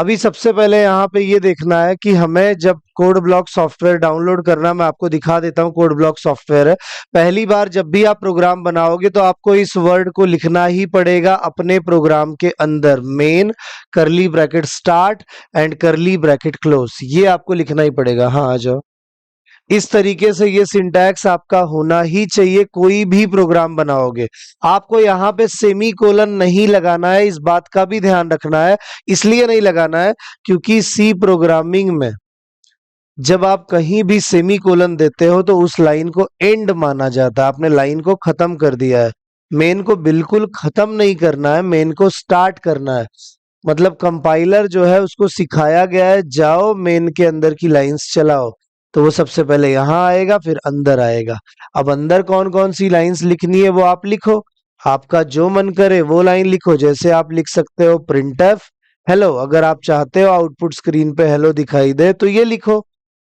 अभी सबसे पहले यहाँ पे ये देखना है कि हमें जब कोड ब्लॉक सॉफ्टवेयर डाउनलोड करना, मैं आपको दिखा देता हूँ। कोड ब्लॉक सॉफ्टवेयर है, पहली बार जब भी आप प्रोग्राम बनाओगे तो आपको इस वर्ड को लिखना ही पड़ेगा अपने प्रोग्राम के अंदर। मेन करली ब्रैकेट स्टार्ट एंड करली ब्रैकेट क्लोज, ये आपको लिखना ही पड़ेगा। हाँ, आ जाओ। इस तरीके से ये सिंटैक्स आपका होना ही चाहिए, कोई भी प्रोग्राम बनाओगे। आपको यहाँ पे सेमी कोलन नहीं लगाना है, इस बात का भी ध्यान रखना है। इसलिए नहीं लगाना है क्योंकि सी प्रोग्रामिंग में जब आप कहीं भी सेमी कोलन देते हो तो उस लाइन को एंड माना जाता है, आपने लाइन को खत्म कर दिया है। मेन को बिल्कुल खत्म नहीं करना है, मेन को स्टार्ट करना है। मतलब कंपाइलर जो है उसको सिखाया गया है, जाओ मेन के अंदर की लाइंस चलाओ। तो वो सबसे पहले यहाँ आएगा, फिर अंदर आएगा। अब अंदर कौन कौन सी लाइंस लिखनी है वो आप लिखो, आपका जो मन करे वो लाइन लिखो। जैसे आप लिख सकते हो प्रिंटफ हेलो, अगर आप चाहते हो आउटपुट स्क्रीन पे हेलो दिखाई दे तो ये लिखो।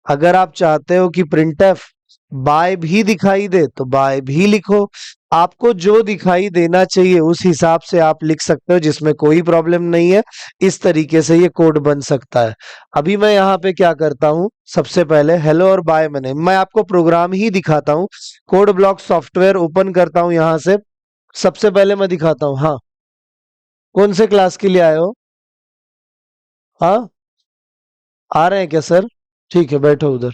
अगर आप चाहते हो कि प्रिंटफ बाय भी दिखाई दे तो बाय भी लिखो। आपको जो दिखाई देना चाहिए उस हिसाब से आप लिख सकते हो, जिसमें कोई प्रॉब्लम नहीं है। इस तरीके से ये कोड बन सकता है। अभी मैं यहाँ पे क्या करता हूँ, सबसे पहले हेलो और बाय मैं आपको प्रोग्राम ही दिखाता हूँ। कोड ब्लॉक सॉफ्टवेयर ओपन करता हूँ यहाँ से, सबसे पहले मैं दिखाता हूँ। हाँ, कौन से क्लास के लिए आए हो? हाँ, आ रहे हैं क्या सर? ठीक है, बैठो उधर।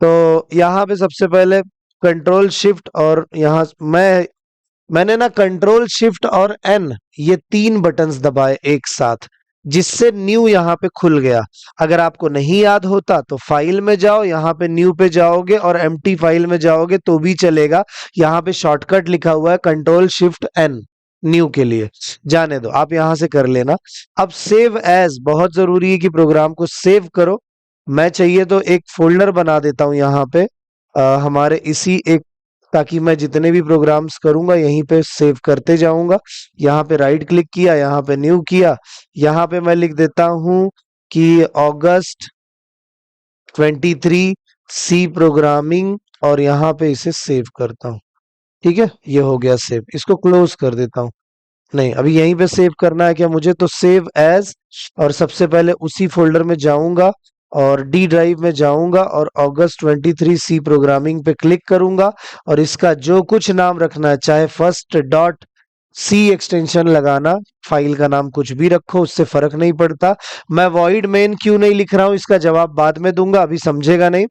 तो यहाँ पे सबसे पहले कंट्रोल शिफ्ट और यहाँ मैंने ना कंट्रोल शिफ्ट और एन ये 3 बटन्स दबाए एक साथ, जिससे न्यू यहाँ पे खुल गया। अगर आपको नहीं याद होता तो फाइल में जाओ, यहाँ पे न्यू पे जाओगे और एम्प्टी फाइल में जाओगे तो भी चलेगा। यहाँ पे शॉर्टकट लिखा हुआ है कंट्रोल शिफ्ट एन न्यू के लिए, जाने दो, आप यहाँ से कर लेना। अब सेव एज बहुत जरूरी है कि प्रोग्राम को सेव करो। मैं चाहिए तो एक फोल्डर बना देता हूँ यहाँ पे हमारे इसी एक, ताकि मैं जितने भी प्रोग्राम्स करूंगा यहीं पे सेव करते जाऊंगा। यहाँ पे राइट क्लिक किया, यहाँ पे न्यू किया, यहाँ पे मैं लिख देता हूँ कि अगस्त 23 सी प्रोग्रामिंग, और यहाँ पे इसे सेव करता हूँ। ठीक है, ये हो गया सेव। इसको क्लोज कर देता हूँ। नहीं, अभी यहीं पे सेव करना है क्या मुझे? तो सेव एज, और सबसे पहले उसी फोल्डर में जाऊंगा और डी ड्राइव में जाऊंगा और अगस्त 23 सी प्रोग्रामिंग पे क्लिक करूंगा। और इसका जो कुछ नाम रखना है, चाहे फर्स्ट डॉट सी एक्सटेंशन लगाना, फाइल का नाम कुछ भी रखो, उससे फर्क नहीं पड़ता। मैं वॉइड मेन क्यों नहीं लिख रहा हूं इसका जवाब बाद में दूंगा, अभी समझेगा नहीं।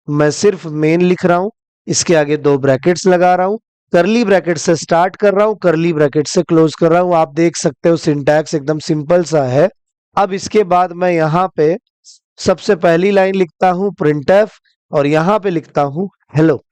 मैं सिर्फ मेन लिख रहा हूं, इसके आगे 2 ब्रैकेट्स लगा रहा हूं, करली ब्रैकेट से स्टार्ट कर रहा हूं, करली ब्रैकेट से क्लोज कर रहा हूं। आप देख सकते हो सिंटैक्स एकदम सिंपल सा है। अब इसके बाद मैं यहाँ पे सबसे पहली लाइन लिखता हूं प्रिंटफ और यहाँ पे लिखता हूं हेलो।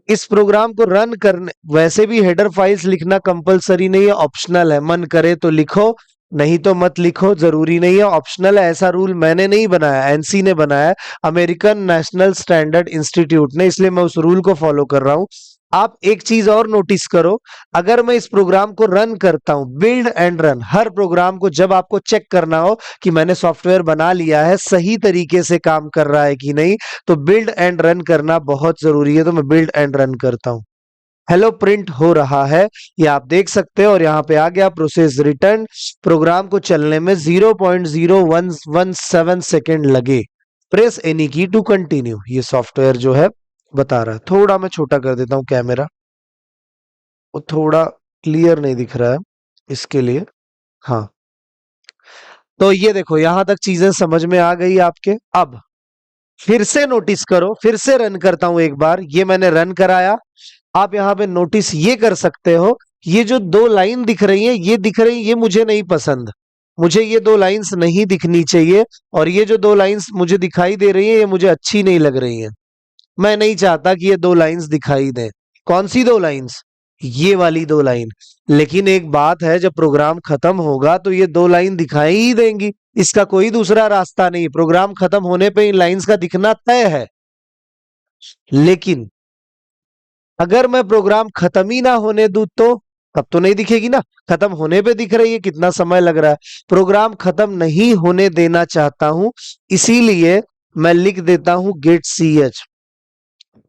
इस प्रोग्राम को रन करने, वैसे भी हेडर फाइल्स लिखना कंपलसरी नहीं है, ऑप्शनल है। मन करे तो लिखो, नहीं तो मत लिखो, जरूरी नहीं है, ऑप्शनल है। ऐसा रूल मैंने नहीं बनाया, एनसी ने बनाया है, अमेरिकन नेशनल स्टैंडर्ड इंस्टीट्यूट ने, इसलिए मैं उस रूल को फॉलो कर रहा हूं। आप एक चीज और नोटिस करो, अगर मैं इस प्रोग्राम को रन करता हूं, बिल्ड एंड रन, हर प्रोग्राम को जब आपको चेक करना हो कि मैंने सॉफ्टवेयर बना लिया है, सही तरीके से काम कर रहा है कि नहीं, तो बिल्ड एंड रन करना बहुत जरूरी है। तो मैं बिल्ड एंड रन करता हूं, हेलो प्रिंट हो रहा है, ये आप देख सकते हो। और यहाँ पे आ गया प्रोसेस रिटर्न। प्रोग्राम को चलने में 0.0117 सेकेंड लगे। प्रेस एनी की टू कंटिन्यू, ये सॉफ्टवेयर जो है बता रहा है। थोड़ा मैं छोटा कर देता हूं कैमरा, वो थोड़ा क्लियर नहीं दिख रहा है इसके लिए। हाँ, तो ये देखो, यहां तक चीजें समझ में आ गई आपके। अब फिर से नोटिस करो, फिर से रन करता हूं एक बार, ये मैंने रन कराया। आप यहाँ पे नोटिस ये कर सकते हो, ये जो 2 लाइन दिख रही है, ये दिख रही, ये मुझे नहीं पसंद, मुझे ये 2 लाइंस नहीं दिखनी चाहिए। और ये जो 2 लाइंस मुझे दिखाई दे रही है, ये मुझे अच्छी नहीं लग रही है। मैं नहीं चाहता कि ये 2 लाइंस दिखाई दें। कौन सी 2 लाइंस? ये वाली 2 लाइन। लेकिन एक बात है, जब प्रोग्राम खत्म होगा तो ये 2 लाइन दिखाई ही देंगी, इसका कोई दूसरा रास्ता नहीं। प्रोग्राम खत्म होने पे इन लाइंस का दिखना तय है। लेकिन अगर मैं प्रोग्राम खत्म ही ना होने दूं तो तब तो नहीं दिखेगी ना, खत्म होने पे दिख रही है, कितना समय लग रहा है। प्रोग्राम खत्म नहीं होने देना चाहता हूं, इसीलिए मैं लिख देता हूं get C H.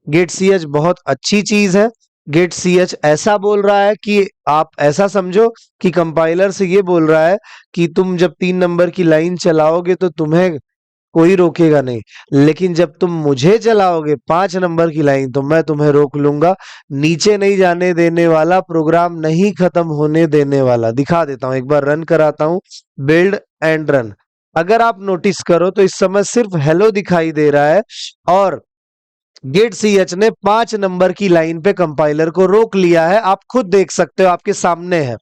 Get C H बहुत अच्छी चीज है, गेट सी एच ऐसा बोल रहा है कि आप ऐसा समझो कि कंपाइलर से ये बोल रहा है कि तुम जब 3 नंबर की लाइन चलाओगे तो तुम्हें कोई रोकेगा नहीं, लेकिन जब तुम मुझे चलाओगे 5 नंबर की लाइन तो मैं तुम्हें रोक लूंगा। नीचे नहीं जाने देने वाला, प्रोग्राम नहीं खत्म होने देने वाला। दिखा देता हूं, एक बार रन कराता हूं, बिल्ड एंड रन। अगर आप नोटिस करो तो इस समय सिर्फ हेलो दिखाई दे रहा है और गेट सी एच ने 5 नंबर की लाइन पे कंपाइलर को रोक लिया है। आप खुद देख सकते हो, आपके सामने है।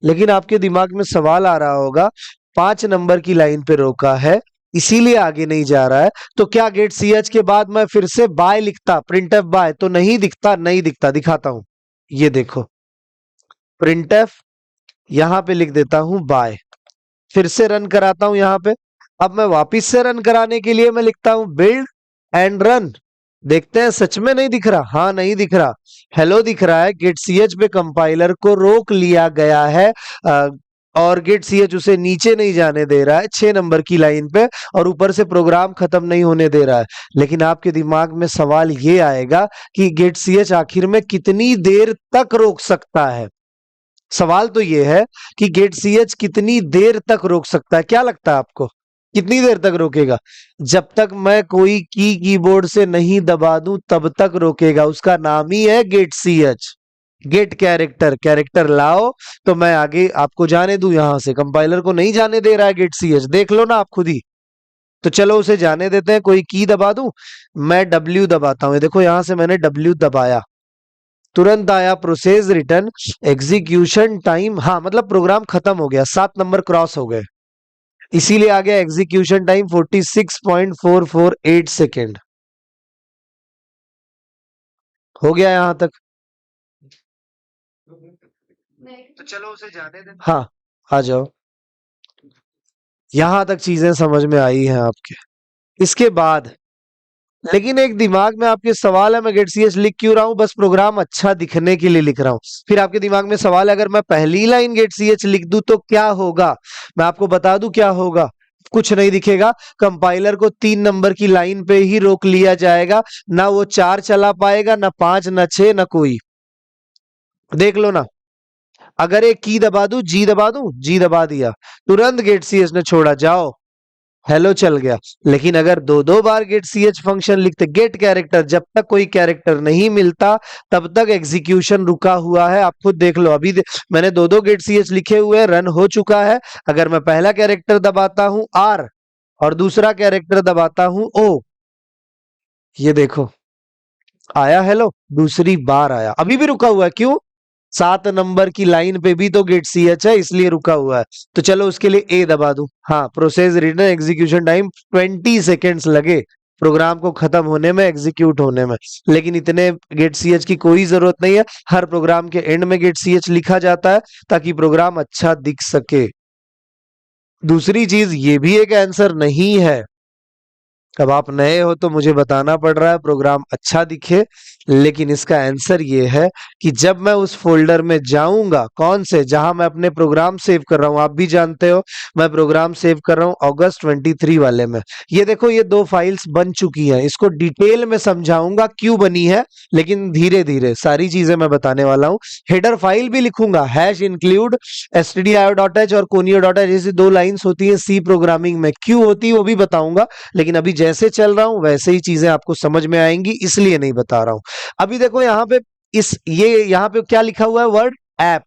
लेकिन आपके दिमाग में सवाल आ रहा होगा, 5 नंबर की लाइन पे रोका है इसीलिए आगे नहीं जा रहा है, तो क्या गेट सी एच के बाद मैं फिर से बाय लिखता, प्रिंट एफ बाय, तो नहीं दिखता? नहीं दिखता, दिखाता हूं। ये देखो, प्रिंट एफ, यहां पे लिख देता हूं बाय, फिर से रन कराता हूं यहां पे। अब मैं वापिस से रन कराने के लिए मैं लिखता हूं बिल्ड एंड रन। देखते हैं सच में नहीं दिख रहा? हाँ, नहीं दिख रहा, हेलो दिख रहा है। गेट सी एच पे कंपाइलर को रोक लिया गया है और गेट सी एच उसे नीचे नहीं जाने दे रहा है 6 नंबर की लाइन पे, और ऊपर से प्रोग्राम खत्म नहीं होने दे रहा है। लेकिन आपके दिमाग में सवाल ये आएगा कि गेट सी एच आखिर में कितनी देर तक रोक सकता है। सवाल तो ये है कि गेट सी एच कितनी देर तक रोक सकता है। क्या लगता है आपको, कितनी देर तक रोकेगा? जब तक मैं कोई की कीबोर्ड से नहीं दबा दूं तब तक रोकेगा। उसका नाम ही है get C H. Get character, character लाओ तो मैं आगे आपको जाने दूं। यहां से कंपाइलर को नहीं जाने दे रहा है गेट सी एच, देख लो ना आप खुद ही। तो चलो उसे जाने देते हैं। कोई की दबा दूं, मैं डब्ल्यू दबाता हूं। देखो यहां से मैंने डब्ल्यू दबाया, तुरंत आया प्रोसेस रिटर्न एग्जीक्यूशन टाइम। हाँ, मतलब प्रोग्राम खत्म हो गया, 7 नंबर क्रॉस हो गए, इसीलिए आ गया एग्जीक्यूशन टाइम 46.448 सेकेंड। हो गया यहां तक? तो चलो उसे जाने दें। हाँ, आ जाओ। यहां तक चीजें समझ में आई हैं आपके? इसके बाद लेकिन एक दिमाग में आपके सवाल है, मैं गेट सी एच लिख क्यों रहा हूं? बस प्रोग्राम अच्छा दिखने के लिए लिख रहा हूं। फिर आपके दिमाग में सवाल है, अगर मैं पहली लाइन गेट सी एच लिख दूं तो क्या होगा? मैं आपको बता दूं क्या होगा। कुछ नहीं दिखेगा, कंपाइलर को 3 नंबर की लाइन पे ही रोक लिया जाएगा। ना वो 4 चला पाएगा, ना 5, ना 6, ना कोई। देख लो ना, अगर एक की दबा दूं, जी दबा दूं, जी दबा दिया, तुरंत गेट सी एच ने छोड़ा, जाओ हेलो चल गया। लेकिन अगर दो दो बार गेट सी एच फंक्शन लिखते, गेट कैरेक्टर, जब तक कोई कैरेक्टर नहीं मिलता तब तक एग्जीक्यूशन रुका हुआ है। आप खुद देख लो, अभी मैंने दो दो गेट सी एच लिखे हुए हैं, रन हो चुका है। अगर मैं पहला कैरेक्टर दबाता हूं आर और दूसरा कैरेक्टर दबाता हूं ओ, ये देखो आया हेलो, दूसरी बार आया, अभी भी रुका हुआ है। क्यों? 7 नंबर की लाइन पे भी तो गेट सी एच है, इसलिए रुका हुआ है। तो चलो उसके लिए ए दबा दूं। हाँ, process return execution time 20 seconds लगे प्रोग्राम को खत्म होने में, एग्जीक्यूट होने में। लेकिन इतने गेट सी एच की कोई जरूरत नहीं है। हर प्रोग्राम के एंड में गेट सी एच लिखा जाता है ताकि प्रोग्राम अच्छा दिख सके। दूसरी चीज, ये भी एक आंसर नहीं है। अब आप नए हो तो मुझे बताना पड़ रहा है प्रोग्राम अच्छा दिखे, लेकिन इसका आंसर ये है कि जब मैं उस फोल्डर में जाऊंगा, कौन से, जहां मैं अपने प्रोग्राम सेव कर रहा हूं, आप भी जानते हो मैं प्रोग्राम सेव कर रहा हूं अगस्त 23 वाले में। ये देखो, ये 2 फाइल्स बन चुकी हैं, इसको डिटेल में समझाऊंगा क्यों बनी है, लेकिन धीरे धीरे सारी चीजें मैं बताने वाला हूं। हेडर फाइल भी लिखूंगा, हैश इंक्लूड stdio.h और conio.h, जैसी 2 लाइन्स होती है सी प्रोग्रामिंग में, क्यों होती है वो भी बताऊंगा। लेकिन अभी जैसे चल रहा हूं वैसे ही चीजें आपको समझ में आएंगी, इसलिए नहीं बता रहा हूं। अभी देखो यहाँ पे, ये यहाँ पे क्या लिखा हुआ है? Word app,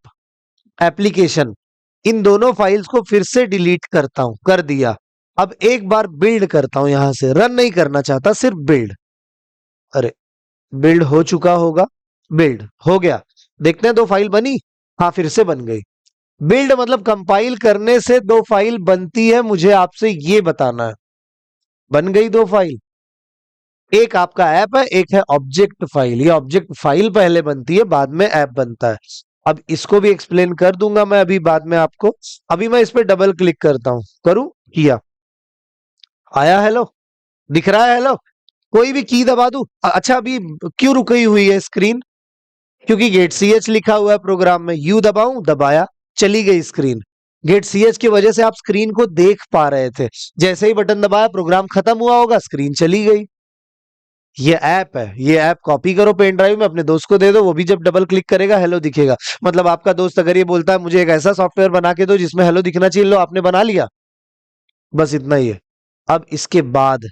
application. इन दोनों फाइल्स को फिर से डिलीट करता हूं, कर दिया। अब एक बार बिल्ड करता हूं, यहां से रन नहीं करना चाहता, सिर्फ बिल्ड। अरे, बिल्ड हो चुका होगा, बिल्ड हो गया। देखते हैं 2 फाइल बनी। हाँ, फिर से बन गई। बिल्ड मतलब कंपाइल करने से 2 फाइल बनती है, मुझे आपसे ये बताना है। बन गई 2 फाइल, एक आपका ऐप है, एक है ऑब्जेक्ट फाइल। ये ऑब्जेक्ट फाइल पहले बनती है, बाद में ऐप बनता है। अब इसको भी एक्सप्लेन कर दूंगा मैं अभी बाद में आपको। अभी मैं इस पे डबल क्लिक करता हूं, करूं? किया, आया हेलो, दिख रहा है हेलो। कोई भी की दबा दूं? अच्छा, अभी क्यों रुकी हुई है स्क्रीन? क्योंकि गेट सी एच लिखा हुआ है प्रोग्राम में। यू दबाऊं, दबाया, चली गई स्क्रीन। गेट सी एच की वजह से आप स्क्रीन को देख पा रहे थे। जैसे ही बटन दबाया, प्रोग्राम खत्म हुआ होगा, स्क्रीन चली गई। ये ऐप है, ये ऐप कॉपी करो पेन ड्राइव में, अपने दोस्त को दे दो, वो भी जब डबल क्लिक करेगा हेलो दिखेगा। मतलब आपका दोस्त अगर ये बोलता है मुझे एक ऐसा सॉफ्टवेयर बना के दो जिसमें हेलो दिखना चाहिए, लो आपने बना लिया। बस इतना ही है। अब इसके बाद